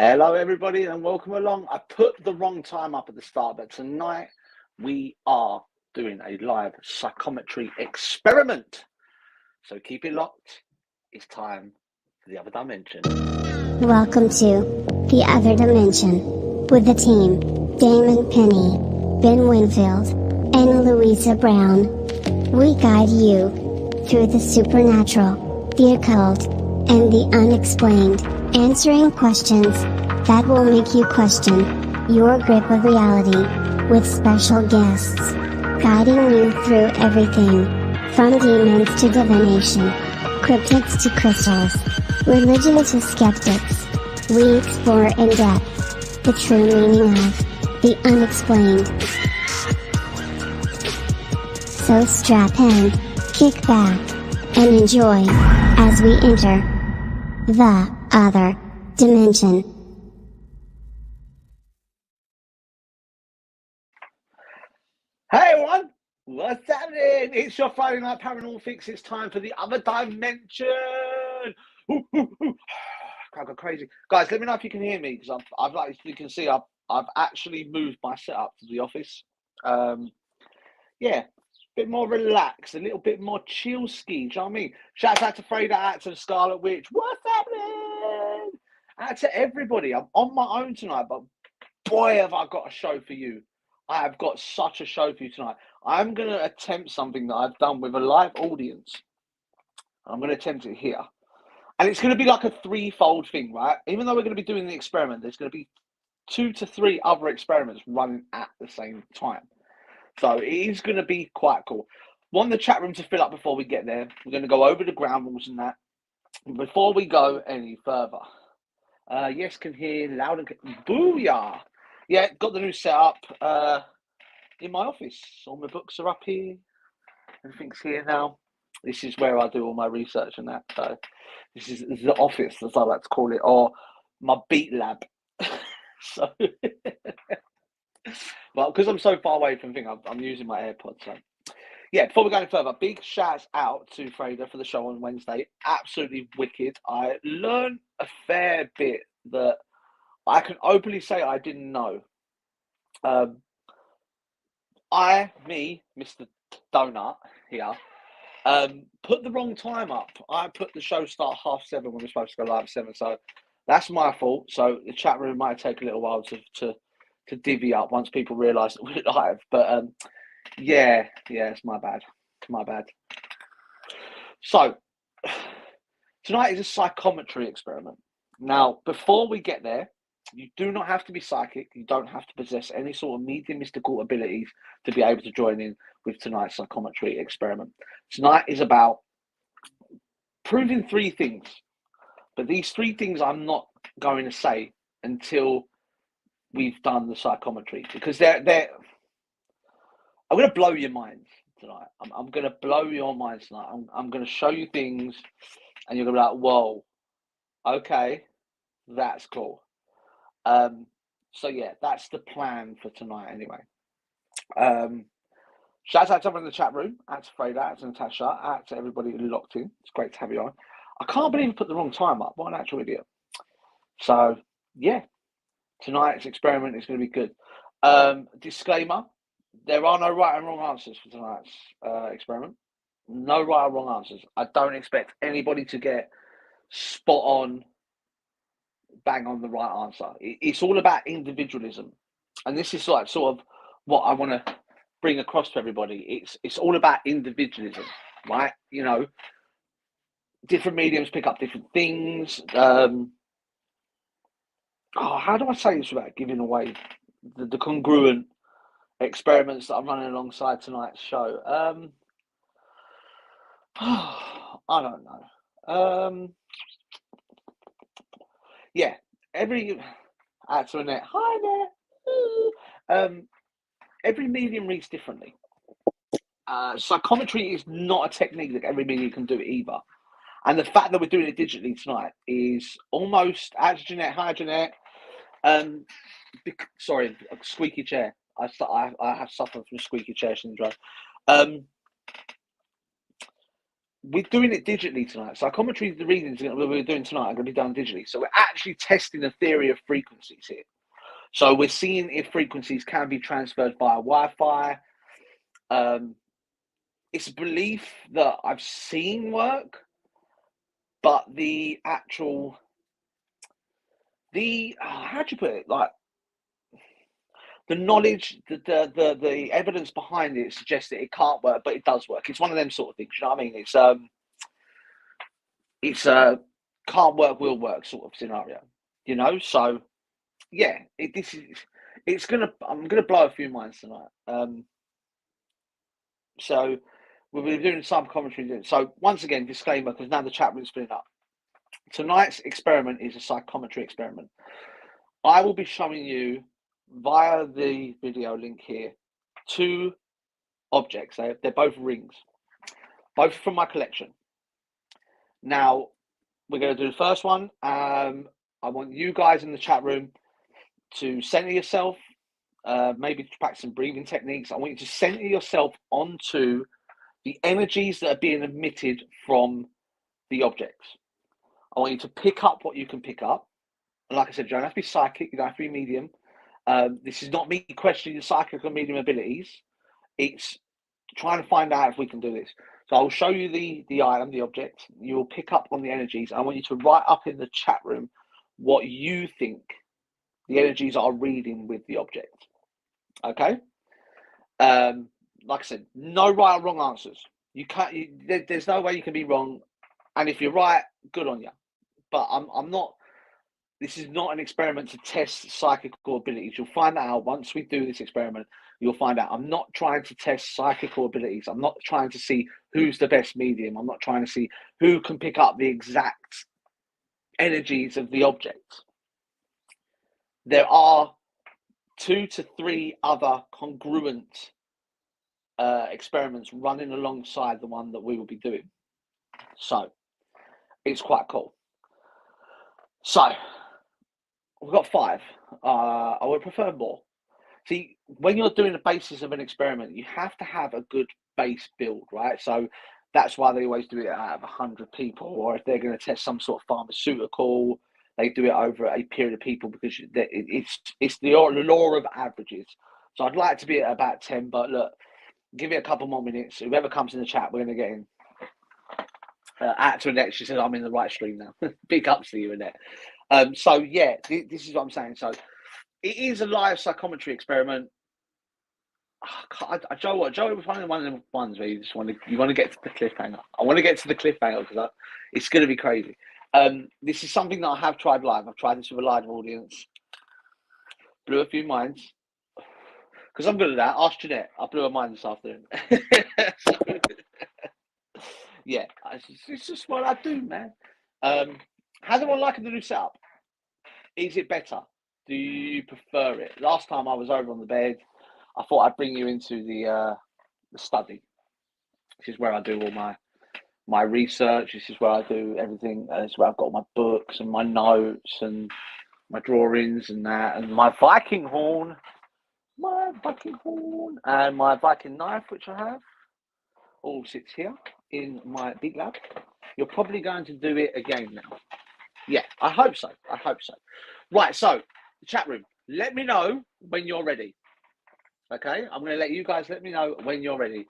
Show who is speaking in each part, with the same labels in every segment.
Speaker 1: Hello, everybody, and welcome along. I put the wrong time up at the start, but tonight we are doing a live psychometry experiment. So keep it locked. It's time for the other dimension.
Speaker 2: Welcome to the other dimension with the team Damon Penny, Ben Winfield, and Louisa Brown. We guide you through the supernatural, the occult, and the unexplained, answering questions that will make you question your grip of reality, with special guests guiding you through everything from demons to divination, cryptids to crystals, religion to skeptics. We explore in depth the true meaning of the unexplained. So strap in, kick back, and enjoy as we enter the other dimension.
Speaker 1: Hey, everyone. What's happening? It's your Friday Night Paranormal Fix. It's time for the other dimension. Ooh, ooh, ooh. I go crazy. Guys, let me know if you can hear me, because I've like you can see I've actually moved my setup to the office. Yeah, a bit more relaxed, a little bit more chill ski. Do you know what I mean? Shout out to Freda, out to the Scarlet Witch. What's happening? Out to everybody. I'm on my own tonight, but boy, have I got a show for you. I have got such a show for you tonight. I'm going to attempt something that I've done with a live audience. I'm going to attempt it here. And it's going to be like a threefold thing, right? Even though we're going to be doing the experiment, there's going to be 2 to 3 other experiments running at the same time. So it is going to be quite cool. Want the chat room to fill up before we get there. We're going to go over the ground rules and that. Before we go any further, yes, can hear loud and booyah. Yeah, got the new setup in my office. All my books are up here. Everything's here now. This is where I do all my research and that. So this is the office, as I like to call it, or my beat lab. So, well, because I'm so far away from thing, I'm using my AirPods. So, yeah, before we go any further, big shouts out to Freda for the show on Wednesday. Absolutely wicked. I learned a fair bit that I can openly say I didn't know. Mr. Donut here, put the wrong time up. I put the show start 7:30 when we're supposed to go live at 7. So that's my fault. So the chat room might take a little while to divvy up once people realise that we're live. But yeah, it's my bad. My bad. So tonight is a psychometry experiment. Now, before we get there, you do not have to be psychic. You don't have to possess any sort of medium mystical abilities to be able to join in with tonight's psychometry experiment. Tonight is about proving 3 things. But these 3 things I'm not going to say until we've done the psychometry, because they're I'm going to blow your minds tonight. I'm going to blow your minds tonight. I'm going to show you things and you're going to be like, whoa, okay, that's cool. So yeah, that's the plan for tonight anyway. Shout out to everyone in the chat room, out to Freda, out to Natasha, out to everybody locked in. It's great to have you on. I can't believe I put the wrong time up. What an actual idiot. So yeah, tonight's experiment is going to be good. Disclaimer, there are no right and wrong answers for tonight's experiment. No right or wrong answers. I don't expect anybody to get spot on, bang on the right answer. It's all about individualism. And this is like sort of what I want to bring across to everybody. It's all about individualism, right? You know, different mediums pick up different things. How do I say this without giving away the congruent experiments that I'm running alongside tonight's show? I don't know. Yeah, out to Annette. Hi there. Every medium reads differently. Psychometry is not a technique that every medium can do either. And the fact that we're doing it digitally tonight is almost, as Jeanette, hi Jeanette. Sorry, a squeaky chair. I have suffered from squeaky chair syndrome. we're doing it digitally tonight. Psychometry, the readings that we're doing tonight are going to be done digitally. So we're actually testing the theory of frequencies here. So we're seeing if frequencies can be transferred via Wi-Fi. It's a belief that I've seen work, but the actual, how do you put it? Like the knowledge, the evidence behind it suggests that it can't work, but it does work. It's one of them sort of things. You know what I mean? It's can't work, will work sort of scenario. You know, so yeah, I'm gonna blow a few minds tonight. So we'll be doing some commentary. So once again, disclaimer, because now the chat room's filling up. Tonight's experiment is a psychometry experiment. I will be showing you via the video link here 2 objects. They're both rings, both from my collection. Now we're going to do the first one. I want you guys in the chat room to center yourself, maybe to practice some breathing techniques. I want you to center yourself onto the energies that are being emitted from the objects. I want you to pick up what you can pick up. And like I said, you don't have to be psychic, you don't have to be medium. This is not me questioning your psychic or medium abilities. It's trying to find out if we can do this. So I'll show you the item, the object. You will pick up on the energies. I want you to write up in the chat room what you think the energies are reading with the object. Okay? Like I said, no right or wrong answers. You can't. There's no way you can be wrong. And if you're right, good on you. But I'm not. This is not an experiment to test psychical abilities. You'll find that out once we do this experiment. You'll find out I'm not trying to test psychical abilities. I'm not trying to see who's the best medium. I'm not trying to see who can pick up the exact energies of the object. There are 2 to 3 other congruent experiments running alongside the one that we will be doing. So it's quite cool. So we've got 5. I would prefer more. See, when you're doing the basis of an experiment, you have to have a good base build, right? So that's why they always do it out of 100 people, or if they're going to test some sort of pharmaceutical, they do it over a period of people because it's the law of averages. So I'd like to be at about 10, but look, give it a couple more minutes. Whoever comes in the chat, we're going to get in. At to Annette, she says, I'm in the right stream now. Big ups to you, Annette. So yeah, this is what I'm saying. So it is a live psychometry experiment. Joe was one of them ones where you want to get to the cliffhanger. I want to get to the cliffhanger because it's going to be crazy. This is something that I have tried live. I've tried this with a live audience. Blew a few minds because I'm good at that. Ask Jeanette. I blew her mind this afternoon. Yeah, it's just what I do, man. How's everyone liking the new setup? Is it better? Do you prefer it? Last time I was over on the bed, I thought I'd bring you into the study. This is where I do all my research. This is where I do everything. This is where I've got my books and my notes and my drawings and that, and my Viking horn, and my Viking knife, which I have, all sits here in my big lab. You're probably going to do it again now. Yeah, I hope so. Right, so the chat room, let me know when you're ready. Okay, I'm going to let you guys let me know when you're ready.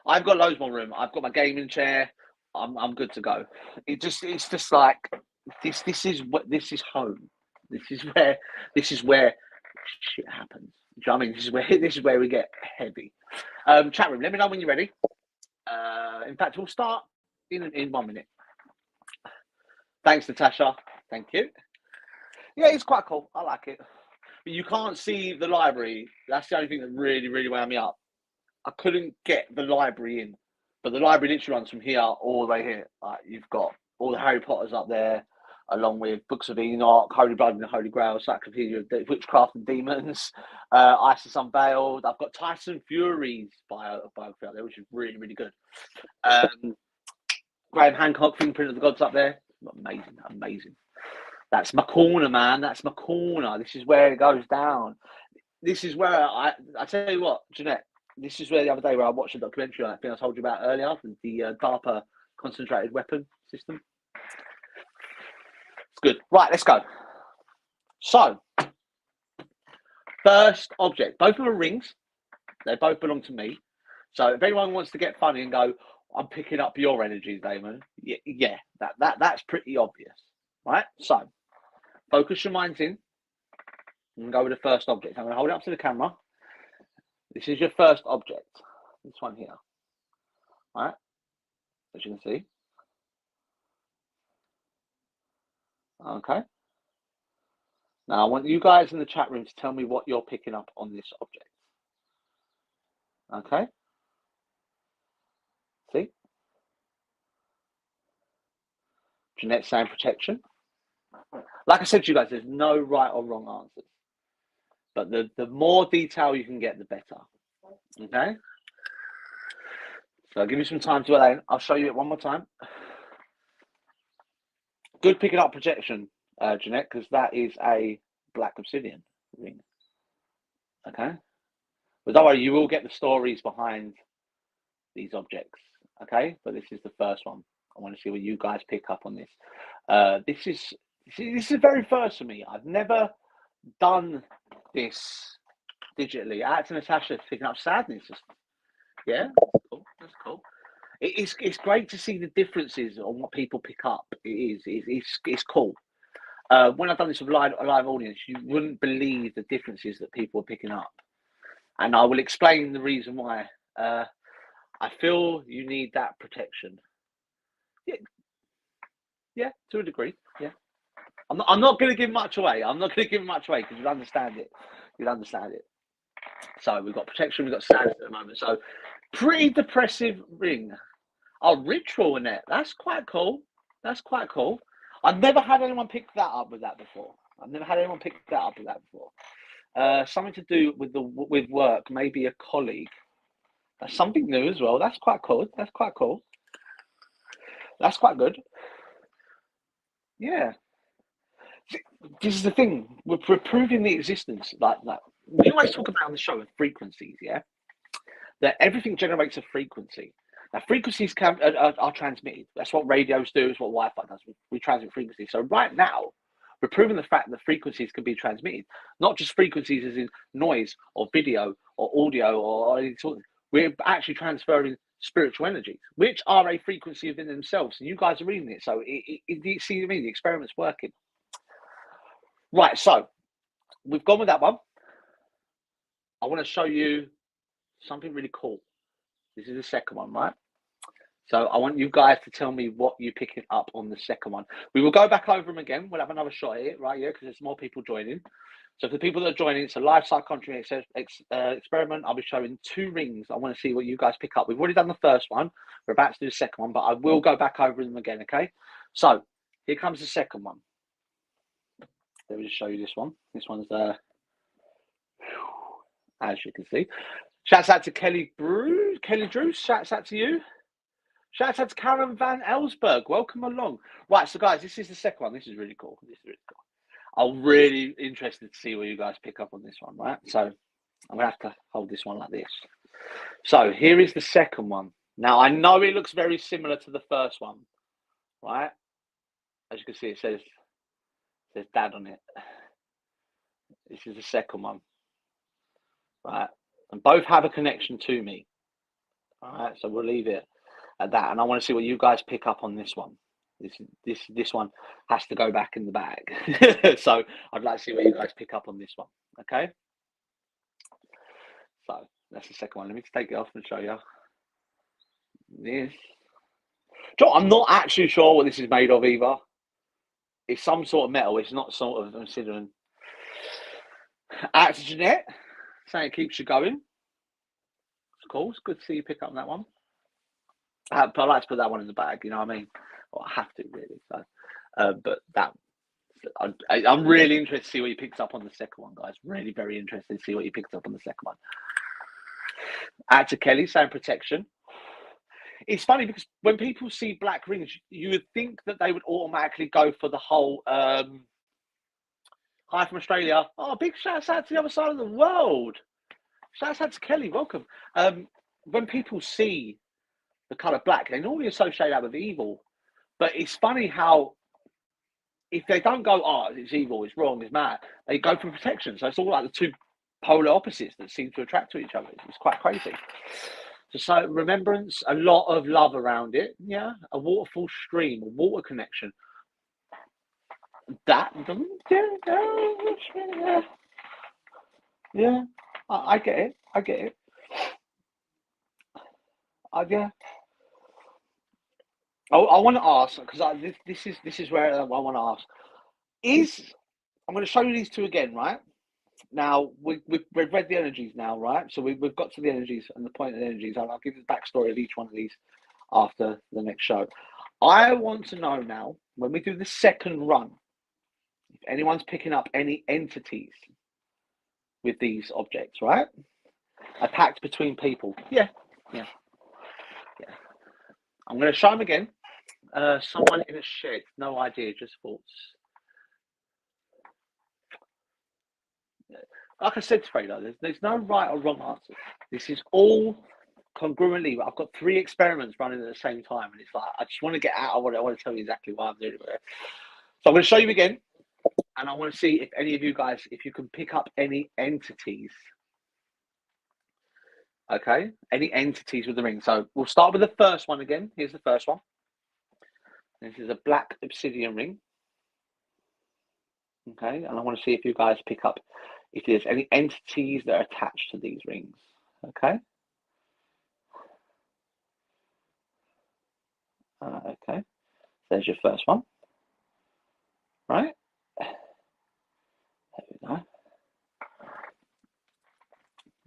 Speaker 1: I've got loads more room. I've got my gaming chair. I'm good to go. It's just like this is home. This is where shit happens. Do you know what I mean? This is where we get heavy. Chat room, let me know when you're ready. In fact, we'll start in 1 minute. Thanks, Natasha. Thank you. Yeah, it's quite cool. I like it. But you can't see the library. That's the only thing that really, really wound me up. I couldn't get the library in. But the library literally runs from here all the way here. Like, you've got all the Harry Potters up there, along with Books of Enoch, Holy Blood and the Holy Grail, Psychometry of Witchcraft and Demons, Isis Unveiled. I've got Tyson Fury's biography up there, which is really, really good. Graham Hancock, Fingerprint of the Gods up there. Amazing. That's my corner, man. That's my corner. This is where it goes down. This is where I tell you what, Jeanette, This is where the other day where I watched a documentary on that thing I told you about earlier, the DARPA concentrated weapon system. It's good. Right, let's go. So, first object. Both of them are rings. They both belong to me. So if anyone wants to get funny and go, I'm picking up your energy, Damon, yeah, that's pretty obvious, right? So focus your minds in and go with the first object. I'm going to hold it up to the camera. This is your first object. This one here, right? As you can see. Okay. Now I want you guys in the chat room to tell me what you're picking up on this object. Okay. See? Jeanette saying protection. Like I said to you guys, there's no right or wrong answers. But the more detail you can get, the better. Okay? So I'll give you some time to allow. I'll show you it one more time. Good picking up protection, Jeanette, because that is a black obsidian ring. Okay? But don't worry, you will get the stories behind these objects. Okay? But this is the first one. I want to see what you guys pick up on this. This is the very first for me. I've never done this digitally. Out to Natasha picking up sadness. Yeah, that's cool. That's cool. It's great to see the differences on what people pick up. It's cool. When I've done this with live audience, you wouldn't believe the differences that people are picking up, and I will explain the reason why. I feel you need that protection. Yeah, to a degree. Yeah, I'm not going to give much away. I'm not going to give much away because you'll understand it. You'll understand it. So we've got protection. We've got sadness at the moment. So pretty depressive ring. Oh, ritual in it. That's quite cool. That's quite cool. I've never had anyone pick that up with that before. Something to do with work, maybe a colleague. That's something new as well. That's quite cool. That's quite cool. That's quite good. Yeah. This is the thing. We're proving the existence. Like we always talk about on the show of frequencies. Yeah. That everything generates a frequency. Now, frequencies are transmitted. That's what radios do. It's what Wi-Fi does. We transmit frequencies. So right now, we're proving the fact that frequencies can be transmitted. Not just frequencies as in noise or video or audio or any sort of. We're actually transferring spiritual energies, which are a frequency within themselves. And you guys are reading it. So you see what I mean? The experiment's working. Right. So we've gone with that one. I want to show you something really cool. This is the second one, right? So I want you guys to tell me what you picking up on the second one. We will go back over them again. We'll have another shot at it, right? Yeah, because there's more people joining. So for the people that are joining, it's a live psychometry experiment. I'll be showing 2 rings. I want to see what you guys pick up. We've already done the first one. We're about to do the second one, but I will go back over them again, okay? So here comes the second one. Let me just show you this one. This one's, as you can see. Shouts out to Kelly Drew. Shouts out to you. Shouts out to Karen Van Ellsberg. Welcome along. Right, so guys, this is the second one. This is really cool. I'm really interested to see what you guys pick up on this one, right? So I'm going to have to hold this one like this. So here is the second one. Now, I know it looks very similar to the first one, right? As you can see, it says Dad on it. This is the second one, right? And both have a connection to me. All right, so we'll leave it at that. And I want to see what you guys pick up on this one. This one has to go back in the bag. So I'd like to see what you guys pick up on this one. Okay. So that's the second one. Let me take it off and show you. This. Joe, I'm not actually sure what this is made of either. It's some sort of metal. It's not sort of considering. Out to Jeanette, saying it keeps you going. It's cool. It's good to see you pick up on that one. I like to put that one in the bag, you know what I mean? Well, I have to, really. So, but that, I'm really interested to see what you picked up on the second one, guys. Really, very interested to see what you picked up on the second one. Out to Kelly, saying protection. It's funny because when people see black rings, you would think that they would automatically go for the whole, hi from Australia. Oh, big shout out to the other side of the world. Shouts out to Kelly. Welcome. When people see the color black, they normally associate that with evil. But it's funny how if they don't go, oh, it's evil, it's wrong, it's mad, they go for protection. So it's all like the two polar opposites that seem to attract to each other. It's quite crazy. So remembrance, a lot of love around it. Yeah, a waterfall stream, a water connection. That, yeah, I get it. I get it. Yeah. I want to ask because this is where I want to ask. I'm going to show you these two again, right? Now we've read the energies now, right? So we've got to the energies and the point of the energies, and I'll give you the backstory of each one of these after the next show. I want to know now when we do the second run, if anyone's picking up any entities with these objects, right? A pact between people. Yeah. I'm going to show them again. Someone in a shed. No idea, just thoughts. Like I said to Fredo, there's no right or wrong answer. This is all congruently. I've got 3 experiments running at the same time, and it's like I just want to get out. I want to tell you exactly why I'm doing it. So I'm going to show you again, and I want to see if any of you guys, if you can pick up any entities. Okay, any entities with the ring. So we'll start with the first one again. Here's the first one. This is a black obsidian ring. Okay, and I want to see if you guys pick up if there's any entities that are attached to these rings. Okay. Okay. There's your first one. Right. There we go.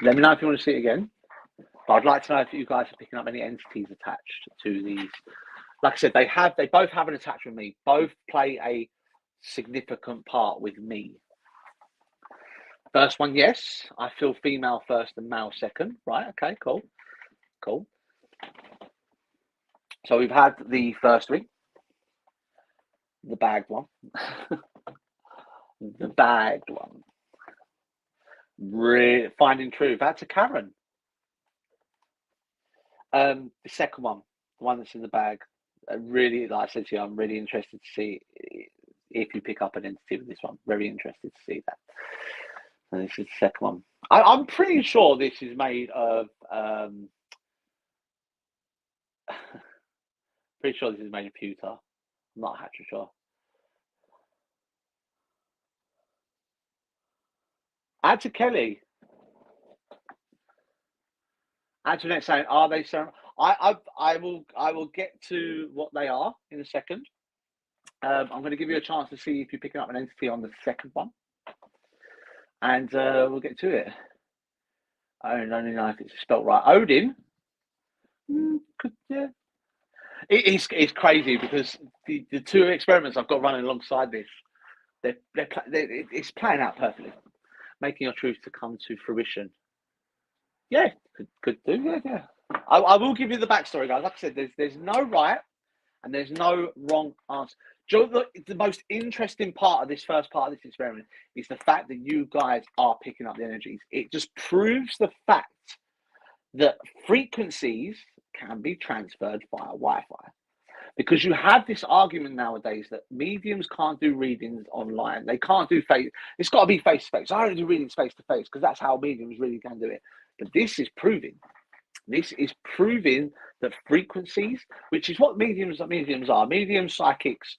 Speaker 1: Let me know if you want to see it again. But I'd like to know if you guys are picking up any entities attached to these. Like I said, they both have an attachment with me. Both play a significant part with me. First one, yes. I feel female first and male second. Right, okay, cool. Cool. So we've had the first ring. The bagged one. The bagged one. Finding truth. That's a Karen. The second one, the one that's in the bag. Really, like I said to you, I'm really interested to see if you pick up an entity with this one. Very interested to see that. And this is the second one. I'm pretty sure this is made of. Pretty sure this is made of pewter. I'm not actually sure. Add to Kelly. Antoinette saying, "Are they ceramic?" I will get to what they are in a second. I'm going to give you a chance to see if you're picking up an entity on the second one, and we'll get to it. I don't know if it's spelled right. Odin. Yeah. It's crazy because the 2 experiments I've got running alongside this, it's playing out perfectly, making your truth to come to fruition. Yeah, could do. Yeah. I will give you the backstory, guys. Like I said, there's no right and there's no wrong answer. The most interesting part of this first part of this experiment is the fact that you guys are picking up the energies. It just proves the fact that frequencies can be transferred via Wi-Fi. Because you have this argument nowadays that mediums can't do readings online. They can't do face. It's got to be face to face. I don't do readings face to face because that's how mediums really can do it. But this is proving that frequencies, which is what mediums are. Mediums, psychics.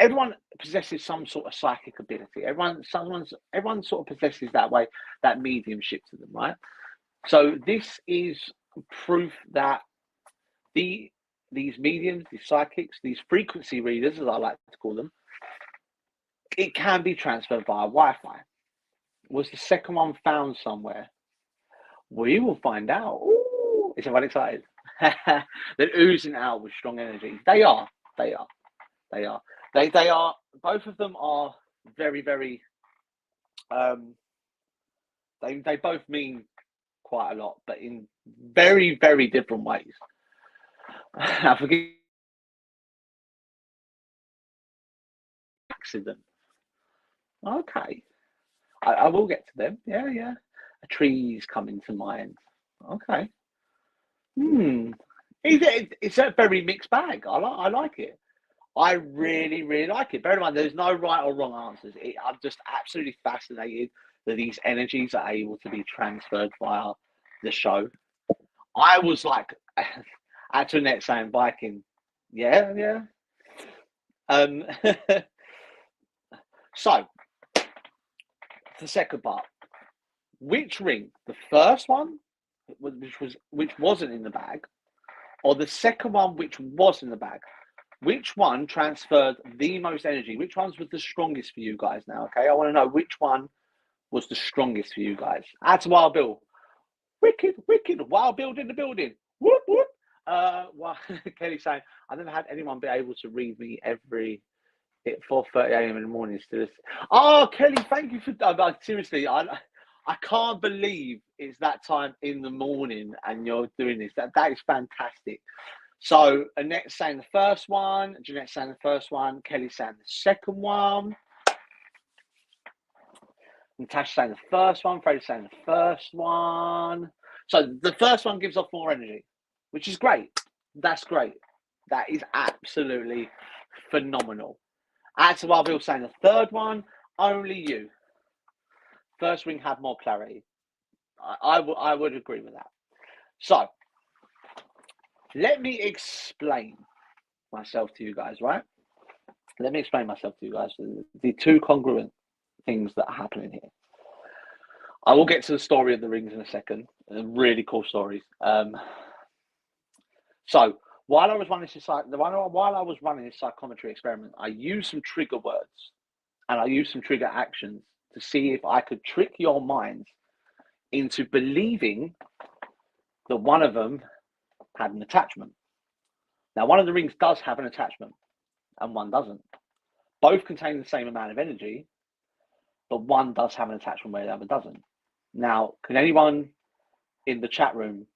Speaker 1: Everyone possesses some sort of psychic ability. Everyone sort of possesses that mediumship to them, right? So this is proof that these mediums, these psychics, these frequency readers, as I like to call them, it can be transferred via Wi-Fi. Was the second one found somewhere? We will find out. Ooh, is everyone excited? They're oozing out with strong energy. They are. They are. Both of them are very, very. They both mean quite a lot, but in very, very different ways. I forget. Accident. Okay. I will get to them. Yeah. A tree's coming to mind. Okay. It's a very mixed bag. I like it. I really, really like it. Bear in mind, there's no right or wrong answers. I'm just absolutely fascinated that these energies are able to be transferred via the show. I was like, Antoinette saying Viking. Yeah, yeah. So, the second part. Which ring? The first one, which wasn't in the bag, or the second one, which was in the bag? Which one transferred the most energy? Which ones was the strongest for you guys now? Okay, I want to know which one was the strongest for you guys. Add to Wild Bill. Wicked, wicked, Wild Bill in the building. Whoop, whoop. Well, Kelly saying, I never had anyone be able to read me every at 4:30 a.m. in the morning. Oh, Kelly, thank you for seriously. I can't believe it's that time in the morning and you're doing this. That is fantastic. So Annette's saying the first one, Jeanette's saying the first one, Kelly's saying the second one, Natasha's saying the first one, Freddie's saying the first one. So the first one gives off more energy, which is great. That's great. That is absolutely phenomenal. Add to what Bill saying the third one, only you. First ring had more clarity. I would agree with that. So let me explain myself to you guys, right? Let me explain myself to you guys. The two congruent things that are happening here. I will get to the story of the rings in a second. Really cool stories. So while I was running this psychometry experiment, I used some trigger words and I used some trigger actions to see if I could trick your minds into believing that one of them had an attachment. Now, one of the rings does have an attachment and one doesn't. Both contain the same amount of energy, but one does have an attachment where the other doesn't. Now, can anyone in the chat room,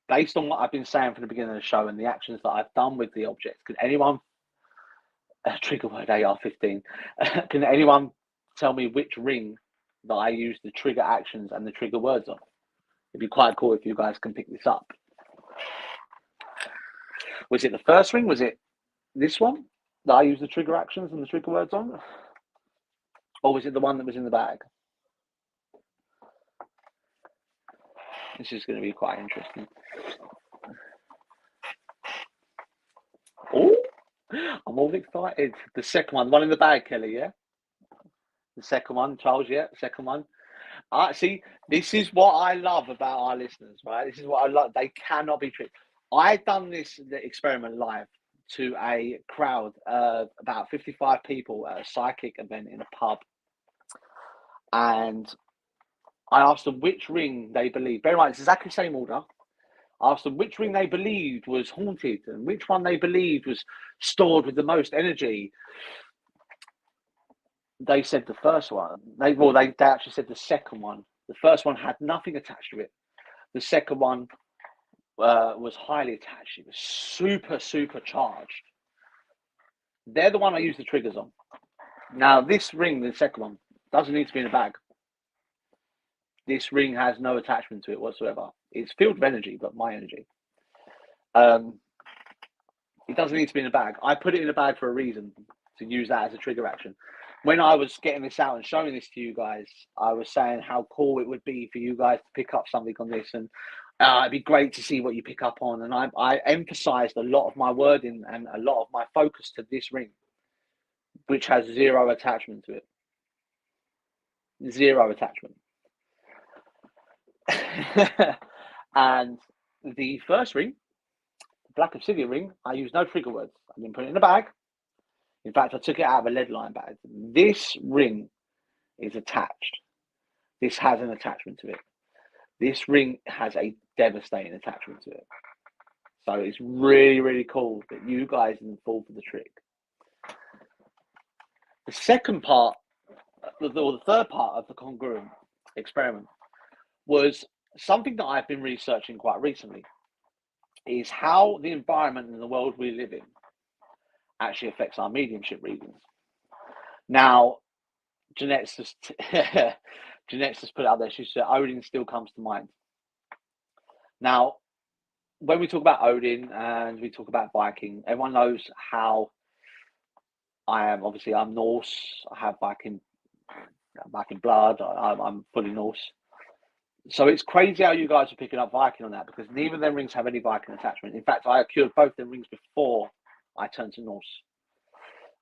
Speaker 1: based on what I've been saying from the beginning of the show and the actions that I've done with the objects, can anyone, trigger word AR-15, can anyone tell me which ring that I use the trigger actions and the trigger words on? It'd be quite cool if you guys can pick this up. Was it the first ring? Was it this one that I use the trigger actions and the trigger words on? Or was it the one that was in the bag? This is going to be quite interesting. Oh, I'm all excited. The second one, the one in the bag, Kelly, yeah? The second one, Charles, yeah, the second one. See, this is what I love about our listeners, right? This is what I love. They cannot be tricked. I've done the experiment live to a crowd of about 55 people at a psychic event in a pub. And I asked them which ring they believed. Bear in mind, it's exactly the same order. I asked them which ring they believed was haunted and which one they believed was stored with the most energy. They said the first one. They actually said the second one. The first one had nothing attached to it. The second one was highly attached. It was super, super charged. They're the one I use the triggers on. Now, this ring, the second one, doesn't need to be in a bag. This ring has no attachment to it whatsoever. It's filled with energy, but my energy. It doesn't need to be in a bag. I put it in a bag for a reason, to use that as a trigger action. When I was getting this out and showing this to you guys, I was saying how cool it would be for you guys to pick up something on this, and it'd be great to see what you pick up on. And I emphasized a lot of my wording and a lot of my focus to this ring, which has zero attachment to it. Zero attachment. And the first ring, the Black Obsidian ring, I used no trigger words. I didn't put it in a bag. In fact, I took it out of a lead line bag. This ring is attached. This has an attachment to it. This ring has a devastating attachment to it. So it's really, really cool that you guys didn't fall for the trick. The second part, or the third part of the congruent experiment was something that I've been researching quite recently, is how the environment and the world we live in actually affects our mediumship readings. Now, Jeanette's Jeanette's just put it out there. She said Odin still comes to mind. Now, when we talk about Odin and we talk about Viking, everyone knows how I am. Obviously, I'm Norse. I have Viking blood. I'm fully Norse. So it's crazy how you guys are picking up Viking on that, because neither of them rings have any Viking attachment. In fact, I acquired both them rings before I turned to Norse.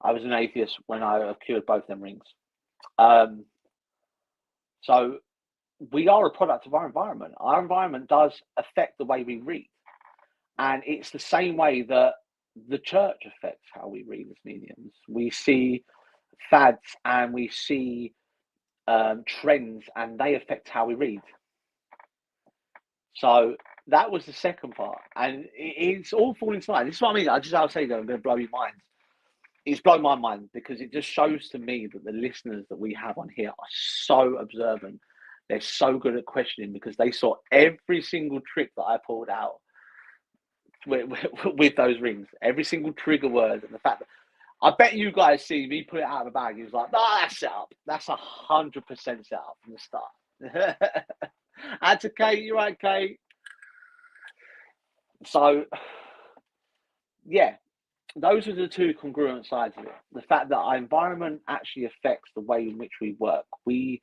Speaker 1: I was an atheist when I acquired both them rings. So we are a product of our environment. Our environment does affect the way we read. And it's the same way that the church affects how we read as mediums. We see fads and we see trends, and they affect how we read. So that was the second part. And it's all falling into line. This is what I mean. I'll say that I'm going to blow your minds. It's blown my mind, because it just shows to me that the listeners that we have on here are so observant. They're so good at questioning, because they saw every single trick that I pulled out with those rings, every single trigger word, and the fact that I bet you guys see me put it out of the bag. He was like, "No, that's set up. That's 100% set up from the start." Add to Kate, you're right, Kate. So, yeah, those are the two congruent sides of it. The fact that our environment actually affects the way in which we work. We,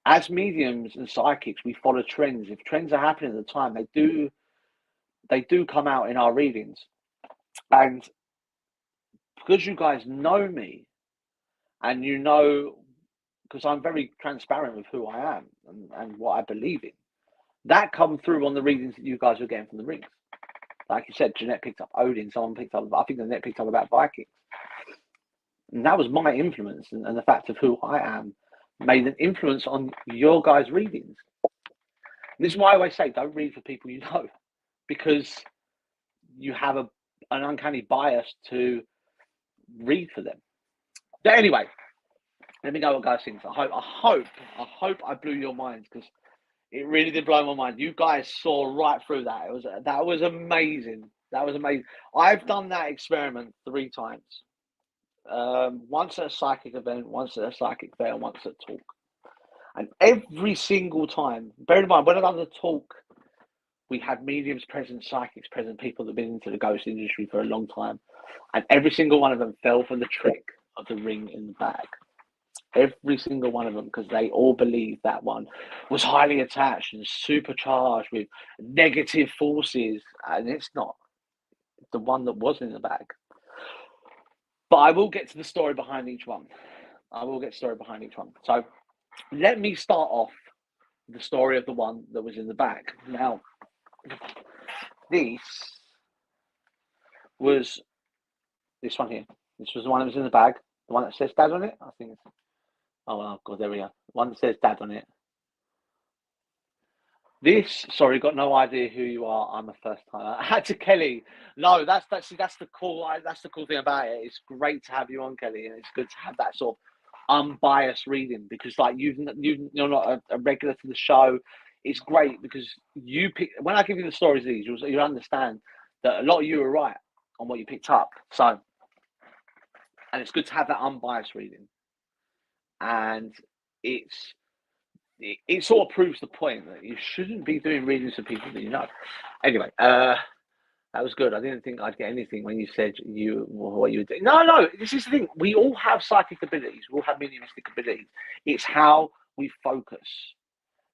Speaker 1: as mediums and psychics, we follow trends. If trends are happening at the time, they do come out in our readings. And because you guys know me, and you know, because I'm very transparent with who I am and what I believe in, that come through on the readings that you guys are getting from the rings. Like you said, Jeanette picked up Odin, someone picked up, I think Jeanette picked up about Vikings. And that was my influence, and the fact of who I am made an influence on your guys' readings. And this is why I always say, don't read for people you know, because you have an uncanny bias to read for them. But anyway, let me know what guys think. I hope I blew your minds, because it really did blow my mind. You guys saw right through that. That was amazing. That was amazing. I've done that experiment 3 times. Once at a psychic event, once at a psychic fair, once at talk. And every single time, bear in mind, when I've done the talk, we had mediums present, psychics present, people that have been into the ghost industry for a long time. And every single one of them fell for the trick of the ring in the bag. Every single one of them, because they all believed that one was highly attached and supercharged with negative forces. And it's not. It's the one that was in the bag. But I will get to the story behind each one. So let me start off the story of the one that was in the bag. Now, this was this one here. This was the one that was in the bag. The one that says Dad on it. I think it's... Oh, God, there we are. The one that says Dad on it. This, sorry, got no idea who you are. I'm a first timer. Add to Kelly. No, that's the cool thing about it. It's great to have you on, Kelly, and it's good to have that sort of unbiased reading, because like you're not a regular to the show. It's great because you pick, when I give you the stories of these, you'll understand that a lot of you are right on what you picked up. So, and it's good to have that unbiased reading, and it sort of proves the point that you shouldn't be doing readings for people that you know. Anyway, that was good. I didn't think I'd get anything when you said what you were doing. No, this is the thing. We all have psychic abilities. We all have mediumistic abilities. It's how we focus.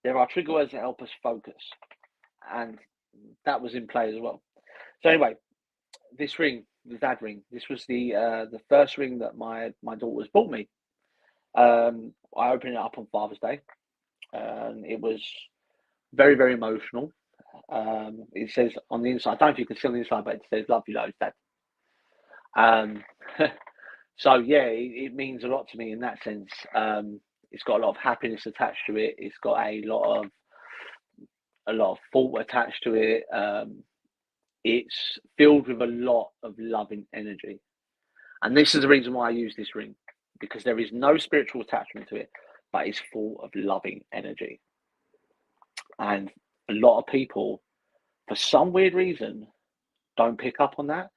Speaker 1: There are trigger words that help us focus. And that was in play as well. So anyway, this ring, the Dad ring, this was the first ring that my daughters bought me. I opened it up on Father's Day. And it was very, very emotional. It says on the inside, I don't know if you can see on the inside, but it says "Love you loads, Dad." So yeah, it means a lot to me in that sense. It's got a lot of happiness attached to it. It's got a lot of thought attached to it. It's filled with a lot of loving energy, and this is the reason why I use this ring, because there is no spiritual attachment to it, but it's full of loving energy. And a lot of people, for some weird reason, don't pick up on that.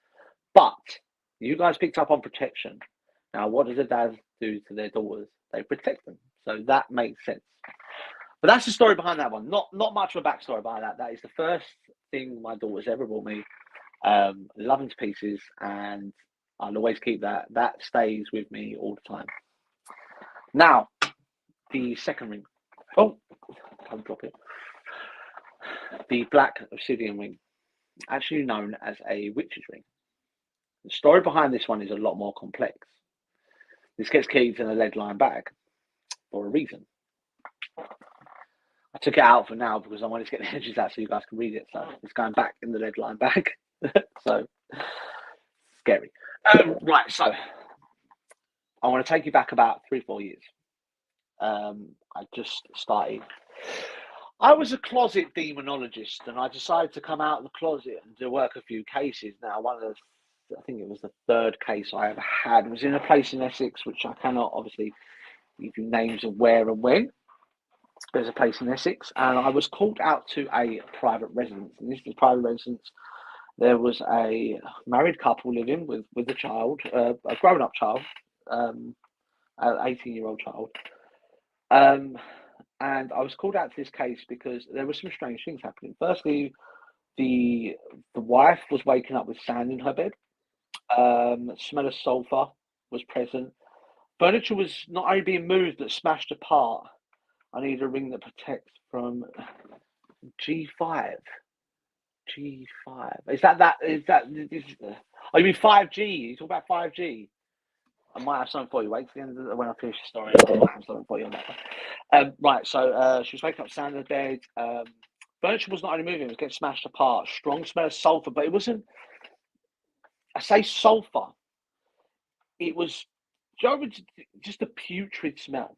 Speaker 1: But you guys picked up on protection. Now, what does a dad do to their daughters? They protect them. So that makes sense. But that's the story behind that one. Not much of a backstory behind that. That is the first thing my daughter's ever bought me. Love them to pieces, and I'll always keep that. That stays with me all the time. Now, the second ring. Oh, don't drop it. The black obsidian ring, actually known as a witch's ring. The story behind this one is a lot more complex. This gets kept in a lead-lined bag for a reason. I took it out for now because I wanted to get the edges out so you guys can read it. So it's going back in the lead-lined bag. So scary. Right, so I want to take you back about 3-4 years. I just started. I was a closet demonologist, and I decided to come out of the closet and to work a few cases. Now, I think it was the third case I ever had, was in a place in Essex, which I cannot obviously give you names of where and when. There's a place in Essex, and I was called out to a private residence. And this was private residence. There was a married couple living with a child, a grown-up child, an 18-year-old child. And I was called out to this case because there were some strange things happening. Firstly, the wife was waking up with sand in her bed. Smell of sulfur was present. Furniture was not only being moved but smashed apart. I need a ring that protects from G5. G5. Is that? Oh, you mean 5G? You talk about 5G? I might have something for you. Wait till the end of when I finish the story. I might have something for you on that one. Right, so she was waking up sound in the bed. Furniture was not only moving, it was getting smashed apart. Strong smell of sulfur, but it wasn't. I say sulfur. It was just a putrid smell.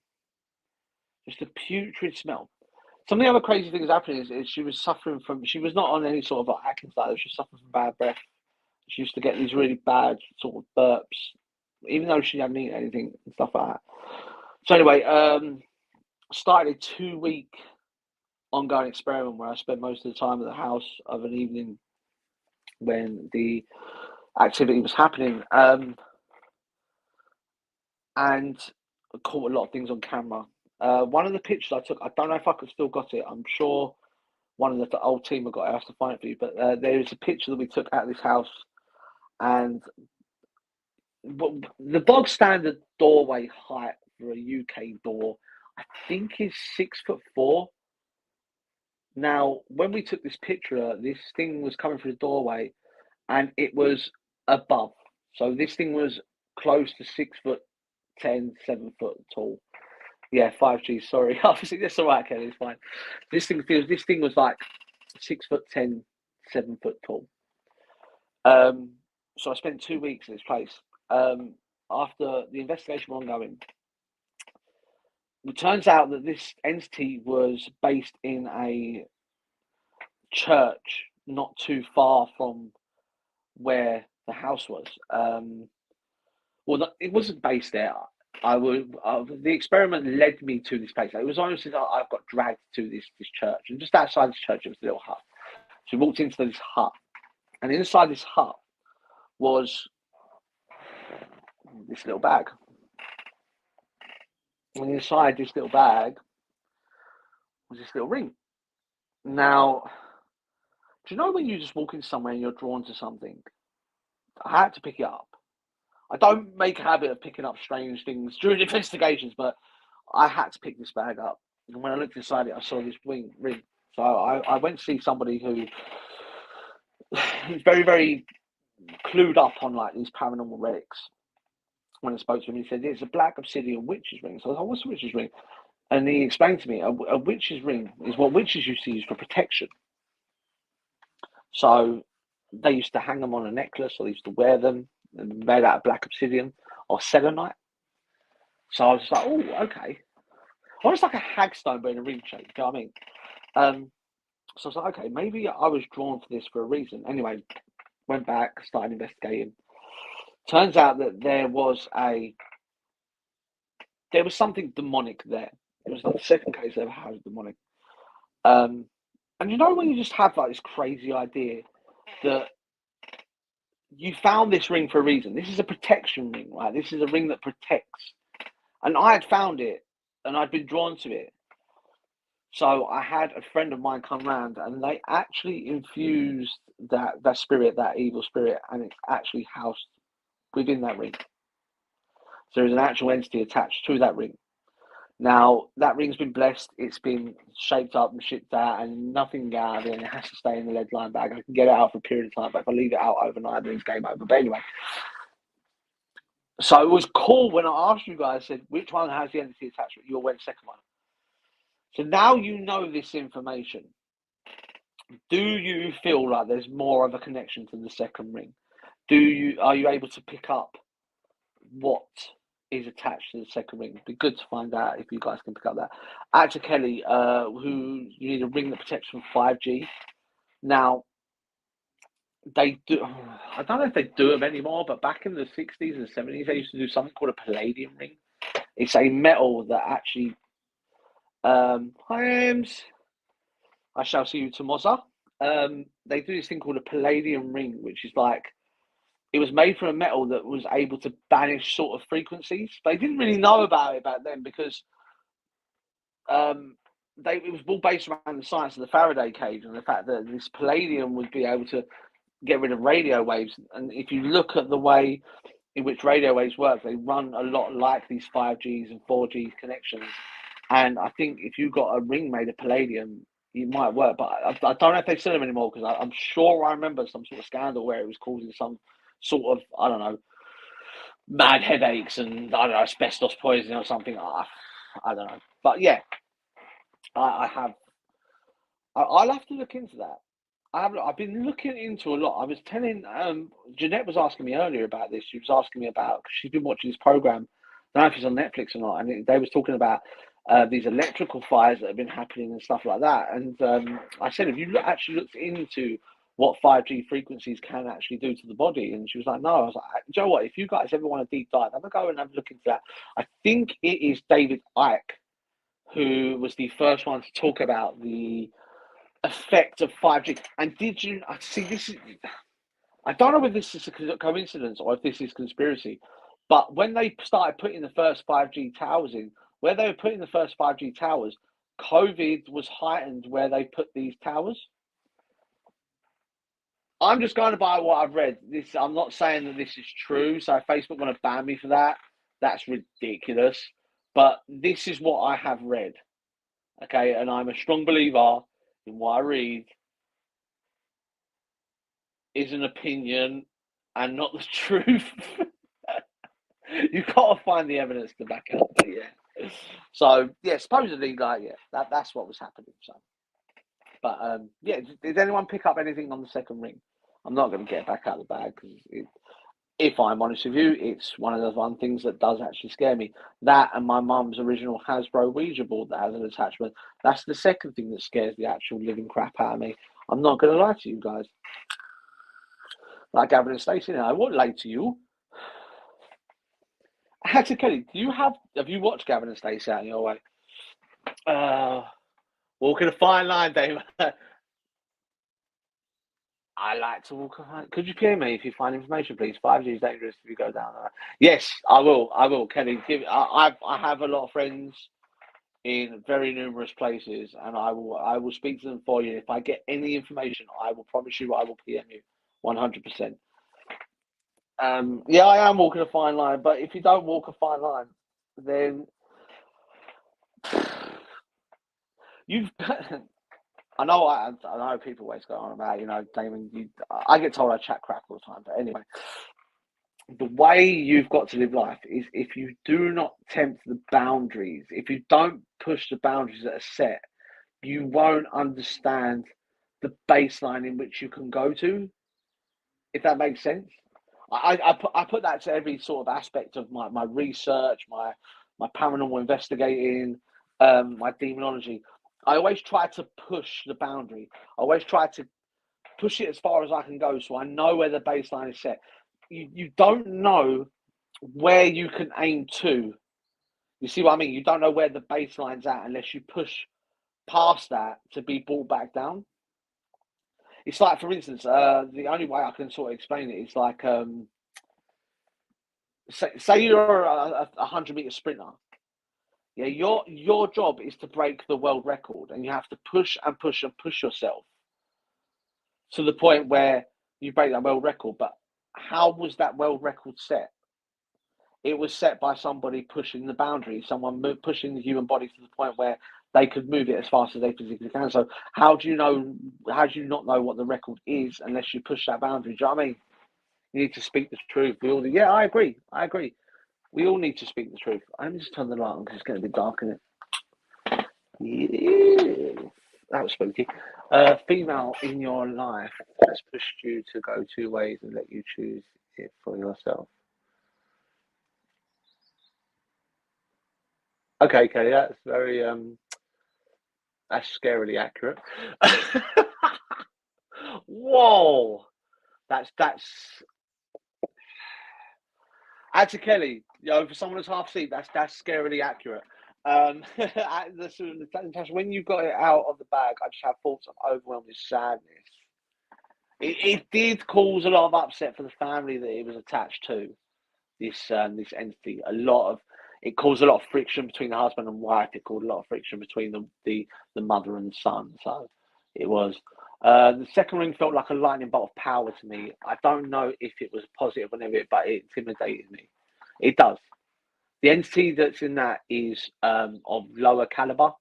Speaker 1: Just a putrid smell. Some of the other crazy things happening is she was suffering from. She was not on any sort of like Atkins diet. She was suffering from bad breath. She used to get these really bad sort of burps, even though she hadn't eaten anything and stuff like that. So anyway, started a 2-week ongoing experiment where I spent most of the time at the house of an evening when the activity was happening, and I caught a lot of things on camera. One of the pictures I took, I don't know if I could still got it. I'm sure one of the old team have got it. I have to find it for you. But there is a picture that we took at this house, and the bog standard doorway height for a UK door, I think, is 6'4". Now, when we took this picture, this thing was coming through the doorway, and it was above. So this thing was close to 6'10", 7 foot tall. Yeah, 5G. Sorry, obviously that's all right, Kelly. It's fine. This thing was like 6'10", 7 foot tall. So I spent 2 weeks in this place. After the investigation was ongoing, it turns out that this entity was based in a church not too far from where the house was. Well, it wasn't based there. The experiment led me to this place. It was honestly that I've got dragged to this church, and just outside this church, it was a little hut. So we walked into this hut, and inside this hut was this little bag. And inside this little bag was this little ring. Now, do you know when you just walk into somewhere and you're drawn to something? I had to pick it up. I don't make a habit of picking up strange things during investigations, but I had to pick this bag up. And when I looked inside it, I saw this ring. So I went to see somebody who's very, very clued up on like these paranormal relics. When I spoke to him, he said, it's a black obsidian witch's ring. So I was like, what's a witch's ring? And he explained to me, a witch's ring is what witches used to use for protection. So they used to hang them on a necklace, or they used to wear them, made out of black obsidian or selenite. So I was just like, oh, okay. Almost like a hagstone, but in a ring shape. Do you know what I mean? So I was like, okay, maybe I was drawn to this for a reason. Anyway, went back, started investigating. Turns out that there was something demonic there. It was like the second case I ever had demonic. And you know when you just have like this crazy idea that you found this ring for a reason. This is a protection ring, right? This is a ring that protects. And I had found it, and I'd been drawn to it. So I had a friend of mine come round, and they actually infused that spirit, that evil spirit, and it's actually housed within that ring. So there's an actual entity attached to that ring. Now, that ring's been blessed, it's been shaped up and shipped out, and nothing can get out of it, and it has to stay in the lead line bag. I can get it out for a period of time, but if I leave it out overnight, then it's game over. But anyway, so it was cool when I asked you guys, said, which one has the entity attachment? You all went second one. So now you know this information. Do you feel like there's more of a connection to the second ring? Are you able to pick up what is attached to the second ring? It'd be good to find out if you guys can pick up that. Actor Kelly, who you need a ring that protects from 5G. Now, they do. I don't know if they do them anymore, but back in the 60s and 70s, they used to do something called a palladium ring. It's a metal that actually. Hi, Ems. I shall see you tomorrow. They do this thing called a palladium ring, which is like, it was made from a metal that was able to banish sort of frequencies. They didn't really know about it back then because it was all based around the science of the Faraday cage and the fact that this palladium would be able to get rid of radio waves. And if you look at the way in which radio waves work, they run a lot like these 5Gs and 4G connections. And I think if you got a ring made of palladium, it might work. But I don't know if they sell them anymore, because I'm sure I remember some sort of scandal where it was causing some sort of, I don't know, mad headaches and, I don't know, asbestos poisoning or something. I don't know. But yeah, I'll have to look into that. I've been looking into a lot. I was telling, Jeanette was asking me earlier about this. She was asking me about, because she's been watching this program. I don't know if it's on Netflix or not. And they was talking about these electrical fires that have been happening and stuff like that. And I said, have you actually looked into what 5G frequencies can actually do to the body? And she was like, no. I was like, do you know what? If you guys ever want a deep dive, have a go and have a look into that. I think it is David Icke who was the first one to talk about the effect of 5G. And did you see this? I don't know if this is a coincidence or if this is conspiracy, but when they started putting the first 5G towers in, where they were putting the first 5G towers, COVID was heightened where they put these towers. I'm just going to by what I've read. I'm not saying that this is true, so if Facebook want to ban me for that, that's ridiculous. But this is what I have read. Okay, and I'm a strong believer in what I read is an opinion and not the truth. You've got to find the evidence to back it up. But yeah. So yeah, supposedly, like, yeah, that's what was happening. So, but yeah, did anyone pick up anything on the second ring? I'm not going to get it back out of the bag because, if I'm honest with you, it's one of the things that does actually scare me. That and my mum's original Hasbro Ouija board that has an attachment. That's the second thing that scares the actual living crap out of me. I'm not going to lie to you guys. Like Gavin and Stacey, I won't lie to you. Actually, Kelly, have you watched Gavin and Stacey Out in Your Way? Walking a fine line, Dave. I like to walk a fine. Could you PM me if you find information, please? 5G is dangerous if you go down there. Yes, I will. I will, Kelly. I have a lot of friends in very numerous places, and I will speak to them for you. If I get any information, I will promise you I will PM you 100%. Yeah, I am walking a fine line, but if you don't walk a fine line, then you've. I know people always go on about, Damon. I get told I chat crap all the time, but anyway, the way you've got to live life is if you do not tempt the boundaries, if you don't push the boundaries that are set, you won't understand the baseline in which you can go to. If that makes sense. I put that to every sort of aspect of my research, my paranormal investigating, my demonology. I always try to push the boundary. I always try to push it as far as I can go, so I know where the baseline is set. You don't know where you can aim to. You see what I mean? You don't know where the baseline's at unless you push past that to be brought back down. It's like, for instance, the only way I can sort of explain it is like, say you're a 100-meter sprinter, Yeah, your job is to break the world record, and you have to push and push and push yourself to the point where you break that world record. But how was that world record set? It was set by somebody pushing the boundary, someone pushing the human body to the point where they could move it as fast as they physically can. So how do you know? How do you not know what the record is unless you push that boundary? Do you know what I mean? You need to speak the truth. We all do. Yeah, I agree. I agree. We all need to speak the truth. I need to turn the light on because it's going to be dark in it. Yeah. That was spooky. Female in your life has pushed you to go two ways and let you choose it for yourself. Okay, okay, that's very that's scarily accurate. Whoa, that's Auntie Kelly. For someone who's half asleep, that's scarily accurate. When you got it out of the bag, I just have thoughts of overwhelming sadness. It did cause a lot of upset for the family that it was attached to. This entity. It caused a lot of friction between the husband and wife. It caused a lot of friction between the mother and son. So it was. The second ring felt like a lightning bolt of power to me. I don't know if it was positive or negative, but it intimidated me. It does. The entity that's in that is of lower caliber,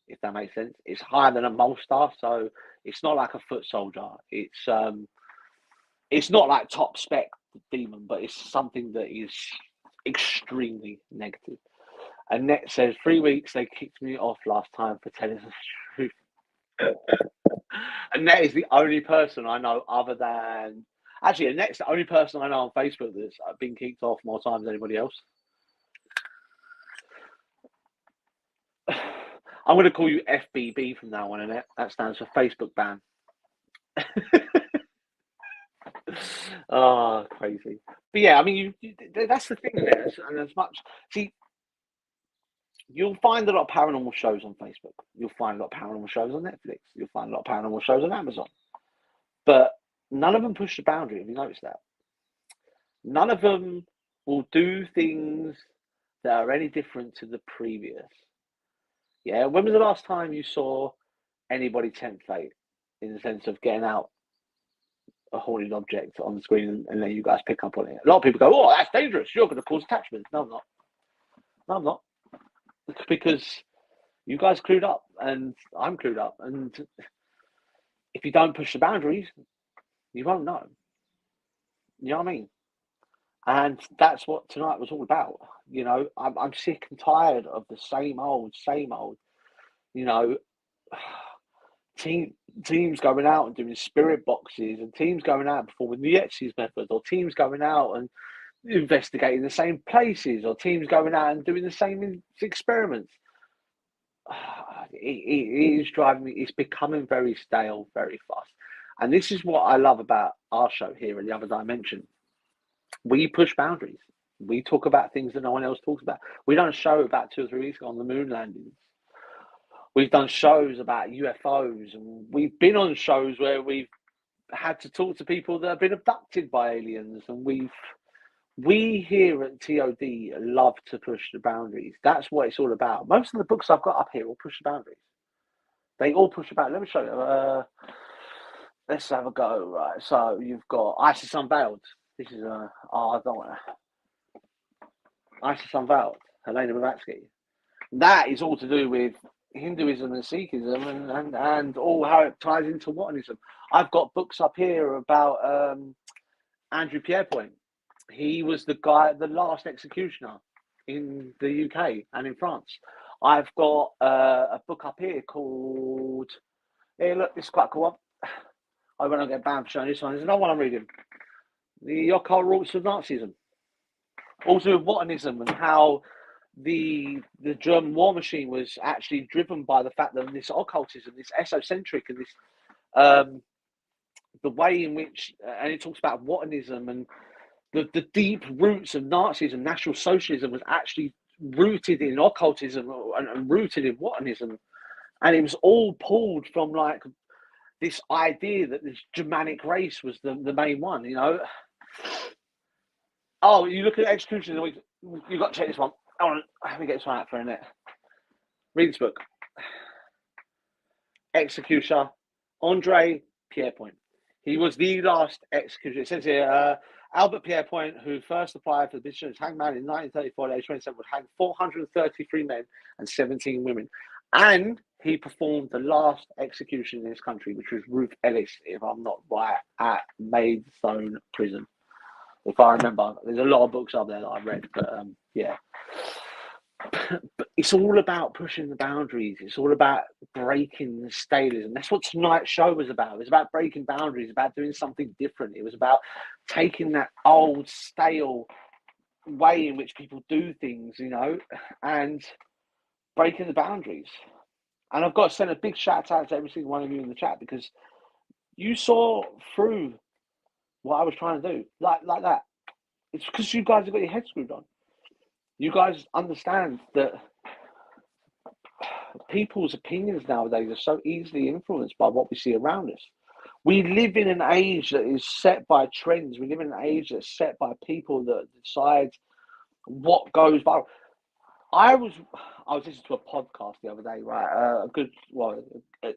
Speaker 1: if that makes sense. It's higher than a mole star, so it's not like a foot soldier. It's not like top spec demon, but it's something that is extremely negative. Annette says 3 weeks they kicked me off last time for telling the truth. Annette is the only person I know other than Annette's the only person I know on Facebook that's been kicked off more times than anybody else. I'm going to call you FBB from now on, Annette. That stands for Facebook ban. Oh, crazy. But yeah, I mean, that's the thing there. And as much, see, you'll find a lot of paranormal shows on Facebook. You'll find a lot of paranormal shows on Netflix. You'll find a lot of paranormal shows on Amazon. But none of them push the boundary. Have you noticed that? None of them will do things that are any different to the previous. Yeah. When was the last time you saw anybody tempt fate in the sense of getting out a haunted object on the screen and then you guys pick up on it? A lot of people go, "Oh, that's dangerous. You're going to cause attachments." No, I'm not. No, I'm not. Because you guys clued up and I'm clued up. And if you don't push the boundaries, you won't know. You know what I mean? And that's what tonight was all about. I'm sick and tired of the same old, same old. You know, teams going out and doing spirit boxes, and teams going out and performing the Exorcist method, or teams going out and investigating the same places, or teams going out and doing the same experiments. It is driving me. It's becoming very stale very fast. And this is what I love about our show here in the Other Dimension. We push boundaries. We talk about things that no one else talks about. We done a show about 2 or 3 weeks ago on the moon landings. We've done shows about UFOs, and we've been on shows where we've had to talk to people that have been abducted by aliens, and we here at TOD love to push the boundaries. That's what it's all about. Most of the books I've got up here will push the boundaries. They all push the boundaries. Let me show you. Let's have a go. Right. So you've got Isis Unveiled. This is I don't want to. Isis Unveiled. Helena Blavatsky. That is all to do with Hinduism and Sikhism and all how it ties into Watanism. I've got books up here about Andrew Pierrepoint. He was the last executioner in the UK and in France. I've got a book up here called, hey, look, this is quite a cool one. I won't get banned for showing this one. There's another one I'm reading. The Occult Roots of Nazism. Also with Watanism and how the German war machine was actually driven by the fact that this occultism, this esocentric, and this the way in which, and it talks about Watanism and the deep roots of Nazism, National Socialism was actually rooted in occultism and rooted in Watanism, and it was all pulled from like this idea that this Germanic race was the main one. Oh, you look at executions, you got to check this one. Let me get this one out for a minute. Read this book. Executioner, Andre Pierrepoint. He was the last executioner. It says here, Albert Pierrepoint, who first applied for the position as hangman in 1934 at age 27, would hang 433 men and 17 women. And he performed the last execution in this country, which was Ruth Ellis, if I'm not right, at Maidstone Prison. If I remember, there's a lot of books up there that I've read, but yeah. But it's all about pushing the boundaries. It's all about breaking the statism. That's what tonight's show was about. It was about breaking boundaries, about doing something different. It was about taking that old, stale way in which people do things, you know, and breaking the boundaries. And I've got to send a big shout out to every single one of you in the chat, because you saw through what I was trying to do, like that. It's because you guys have got your head screwed on. You guys understand that people's opinions nowadays are so easily influenced by what we see around us. We live in an age that is set by trends. We live in an age that's set by people that decide what goes viral. I was listening to a podcast the other day, right?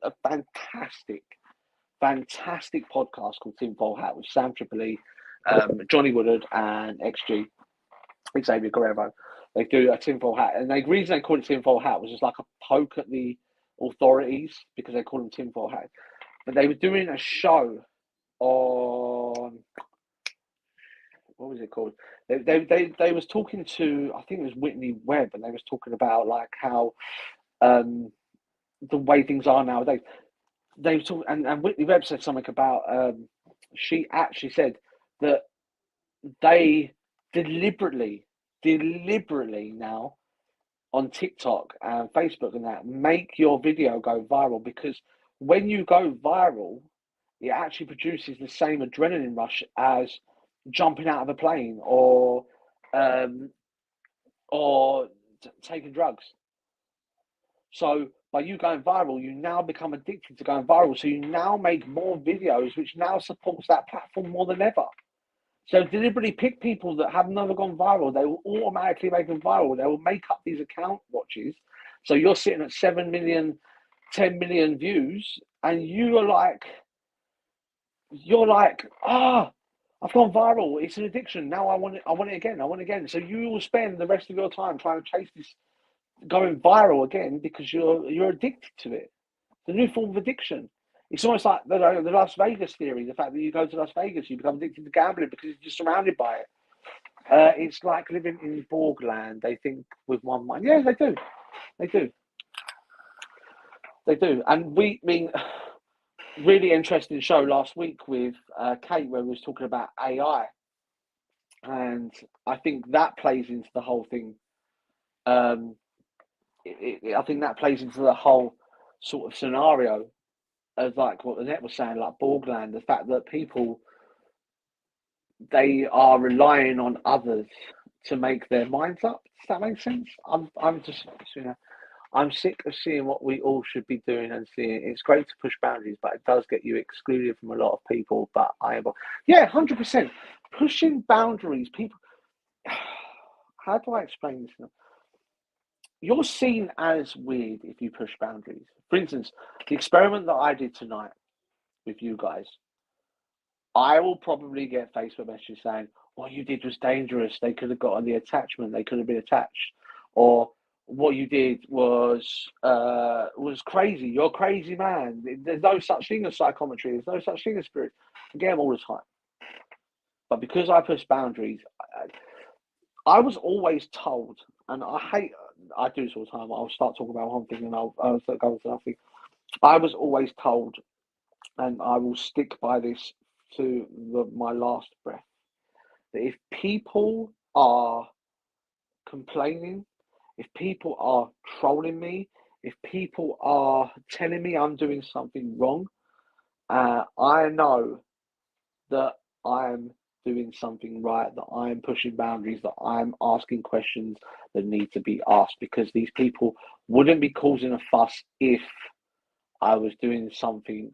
Speaker 1: A fantastic podcast called Tinfoil Hat with Sam Tripoli, Johnny Woodard, and XG, Xavier Guerrero. They do a tinfoil hat, and the reason they call it tinfoil hat was just like a poke at the authorities, because they call them tinfoil hat. But they were doing a show on, what was it called? They was talking to, I think it was Whitney Webb, and they was talking about like how the way things are nowadays. They were talking, and Whitney Webb said something about she actually said that they deliberately now on TikTok and Facebook and that make your video go viral, because when you go viral, it actually produces the same adrenaline rush as jumping out of a plane or taking drugs. So by you going viral, you now become addicted to going viral. So you now make more videos, which now supports that platform more than ever. So deliberately pick people that have never gone viral. They will automatically make them viral. They will make up these account watches. So you're sitting at 7 million, 10 million views, and you're like, I've gone viral. It's an addiction. Now I want it again. So you will spend the rest of your time trying to chase this going viral again, because you're addicted to it. It's a new form of addiction. It's almost like the Las Vegas theory, the fact that you go to Las Vegas, you become addicted to gambling because you're just surrounded by it. It's like living in Borgland. They think with one mind. Yeah, they do. And really interesting show last week with Kate, where we was talking about AI. And I think that plays into the whole thing. I think that plays into the whole sort of scenario of like what the net was saying, like Borgland, the fact that people, they are relying on others to make their minds up. Does that make sense? I'm just, I'm sick of seeing what we all should be doing and seeing. It's great to push boundaries, but it does get you excluded from a lot of people. But 100% pushing boundaries. People, how do I explain this? You're seen as weird if you push boundaries. For instance, the experiment that I did tonight with you guys, I will probably get Facebook messages saying, what you did was dangerous. They could have got on the attachment. They could have been attached. Or what you did was crazy. You're a crazy man. There's no such thing as psychometry. There's no such thing as spirit. I get them all the time. But because I push boundaries, I was always told, and I do this all the time. I'll start talking about one thing and I'll start going to another thing. I was always told, and I will stick by this to my last breath, that if people are complaining, if people are trolling me, if people are telling me I'm doing something wrong, I know that I'm doing something right, that I'm pushing boundaries, that I'm asking questions that need to be asked, because these people wouldn't be causing a fuss if I was doing something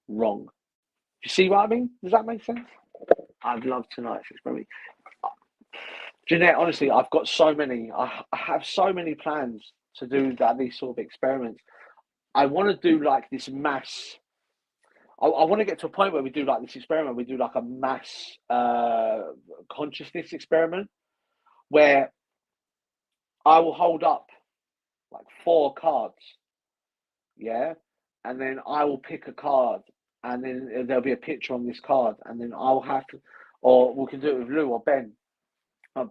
Speaker 1: wrong. You see what I mean? Does that make sense? I've loved tonight's experiment. Jeanette, honestly, I've got so many. I have so many plans to do that, these sort of experiments. I want to do like this mass. I want to get to a point where we do like this experiment. We do like a mass consciousness experiment where I will hold up like 4 cards, yeah, and then I will pick a card, and then there'll be a picture on this card, and then I'll have to, or we can do it with Lou or Ben.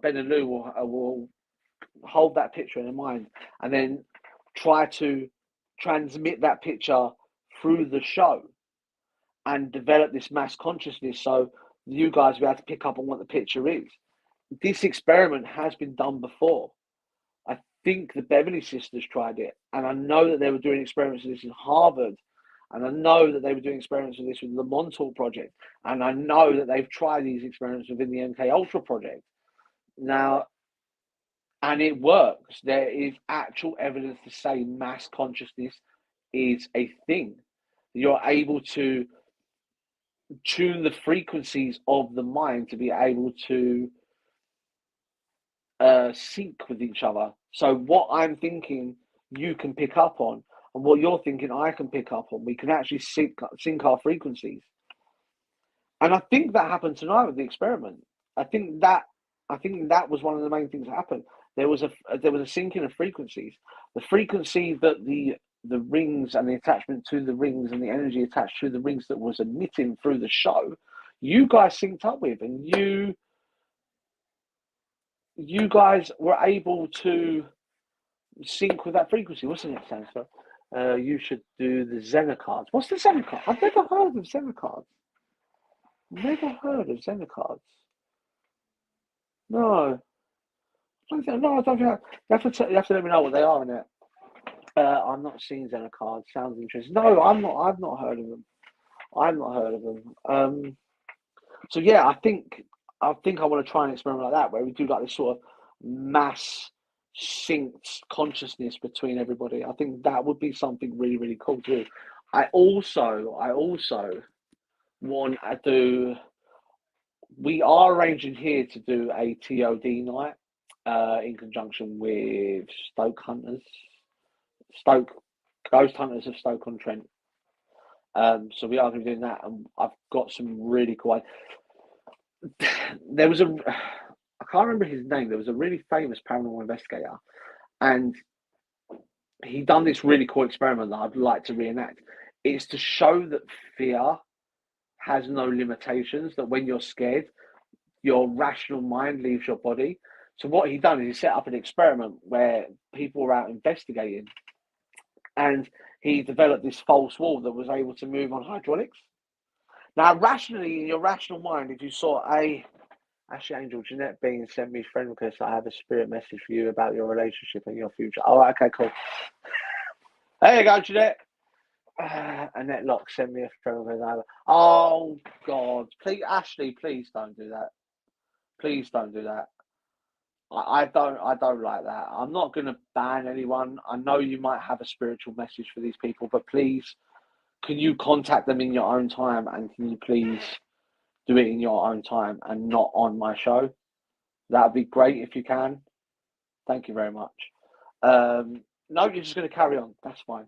Speaker 1: Ben and Lou will hold that picture in their mind, and then try to transmit that picture through the show and develop this mass consciousness so you guys will be able to pick up on what the picture is. This experiment has been done before. I think the Beverly sisters tried it, and I know that they were doing experiments with this in Harvard, and I know that they were doing experiments with this with the Montauk Project, and I know that they've tried these experiments within the MK Ultra Project. Now, and it works. There is actual evidence to say mass consciousness is a thing. You're able to tune the frequencies of the mind to be able to sync with each other. So what I'm thinking, you can pick up on, and what you're thinking, I can pick up on. We can actually sync our frequencies. And I think that happened tonight with the experiment. I think that was one of the main things that happened. There was a syncing of frequencies. The frequency that the rings and the attachment to the rings and the energy attached to the rings that was emitting through the show, you guys synced up with, and you guys were able to sync with that frequency. What's the next stand for? You should do the Zener cards. What's the Zener card? I've never heard of Zener cards. Never heard of Zener cards. No. I don't think you have to let me know what they are in it. I'm not seeing Zener cards. Sounds interesting. No, I'm not. I've not heard of them. I've not heard of them. So yeah, I think I want to try an experiment like that where we do like this sort of mass synced consciousness between everybody. I think that would be something really, really cool to do. I also want to do. We are arranging here to do a TOD night in conjunction with Stoke Ghost Hunters of Stoke-on-Trent. So we are going to be doing that, and I've got some really cool. There was I can't remember his name. There was a really famous paranormal investigator, and he done this really cool experiment that I'd like to reenact. It's to show that fear has no limitations, that when you're scared, your rational mind leaves your body. So what he done is he set up an experiment where people were out investigating, and he developed this false wall that was able to move on hydraulics. Now, rationally, in your rational mind, if you saw actually, Angel, Jeanette Bean sent me friend request. I have a spirit message for you about your relationship and your future. Oh, okay, cool. There you go, Jeanette. Annette Locke sent me a friend request. Oh God, please, Ashley, please don't do that. Please don't do that. I don't like that. I'm not going to ban anyone. I know you might have a spiritual message for these people, but please, can you contact them in your own time, and can you please do it in your own time and not on my show? That would be great if you can. Thank you very much. No, you're just going to carry on. That's fine.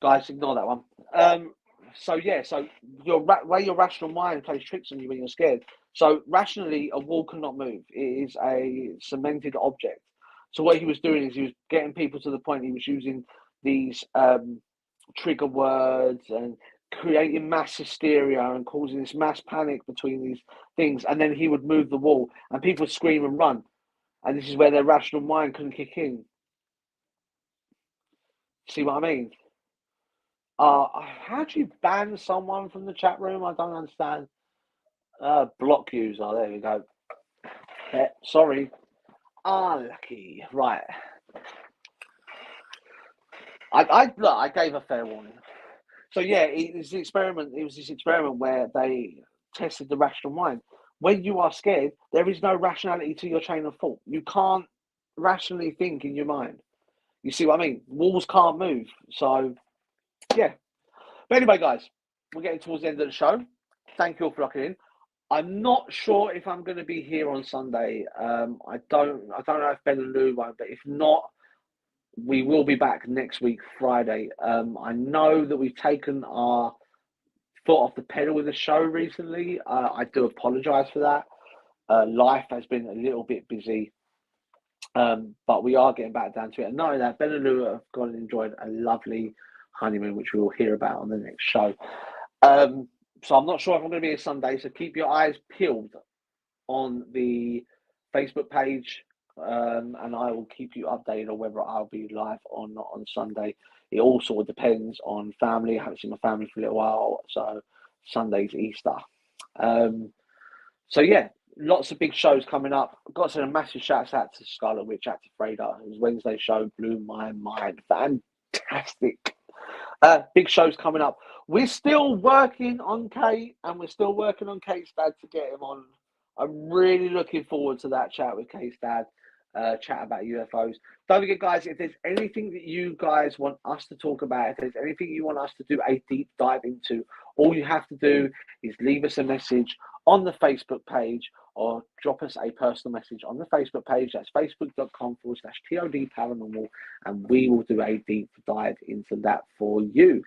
Speaker 1: Guys, ignore that one. So yeah, so way your rational mind plays tricks on you when you're scared. So rationally, a wall cannot move. It is a cemented object. So what he was doing is he was getting people to the point he was using these trigger words and creating mass hysteria and causing this mass panic between these things. And then he would move the wall and people would scream and run. And this is where their rational mind couldn't kick in. See what I mean? How do you ban someone from the chat room? I don't understand. Block user. There we go. Yeah, sorry. Lucky. Right. I gave a fair warning. So yeah, it was this experiment where they tested the rational mind. When you are scared, there is no rationality to your chain of thought. You can't rationally think in your mind. You see what I mean? Walls can't move. So yeah. But anyway, guys, we're getting towards the end of the show. Thank you all for locking in. I'm not sure if I'm going to be here on Sunday. I don't know if Ben and Lou won't, but if not, we will be back next week, Friday. I know that we've taken our foot off the pedal with the show recently. I do apologise for that. Life has been a little bit busy, but we are getting back down to it. And knowing that Ben and Lou have gone and enjoyed a lovely honeymoon, which we will hear about on the next show. So I'm not sure if I'm going to be here Sunday. So keep your eyes peeled on the Facebook page, and I will keep you updated on whether I'll be live or not on Sunday. It all sort of depends on family. I haven't seen my family for a little while, so Sunday's Easter. So yeah, lots of big shows coming up. I've got to send a massive shout out to Scarlet Witch, Active Radar. His Wednesday show blew my mind. Fantastic. Big shows coming up. We're still working on Kate, and we're still working on Kate's dad to get him on. I'm really looking forward to that chat with Kate's dad, chat about UFOs. Don't forget, guys, if there's anything that you guys want us to talk about, if there's anything you want us to do a deep dive into, all you have to do is leave us a message on the Facebook page or drop us a personal message on the Facebook page. That's facebook.com/TOD Paranormal, and we will do a deep dive into that for you.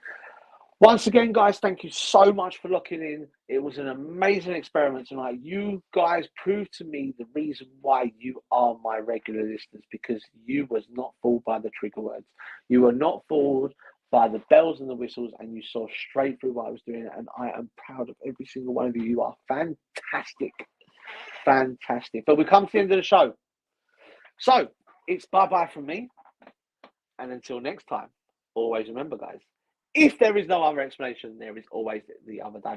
Speaker 1: Once again, guys, thank you so much for locking in. It was an amazing experiment tonight. You guys proved to me the reason why you are my regular listeners, because you was not fooled by the trigger words. You were not fooled by the bells and the whistles, and you saw straight through what I was doing. And I am proud of every single one of you. You are fantastic. Fantastic. But we come to the end of the show. So it's bye-bye from me. And until next time, always remember, guys, if there is no other explanation, there is always the other dimension.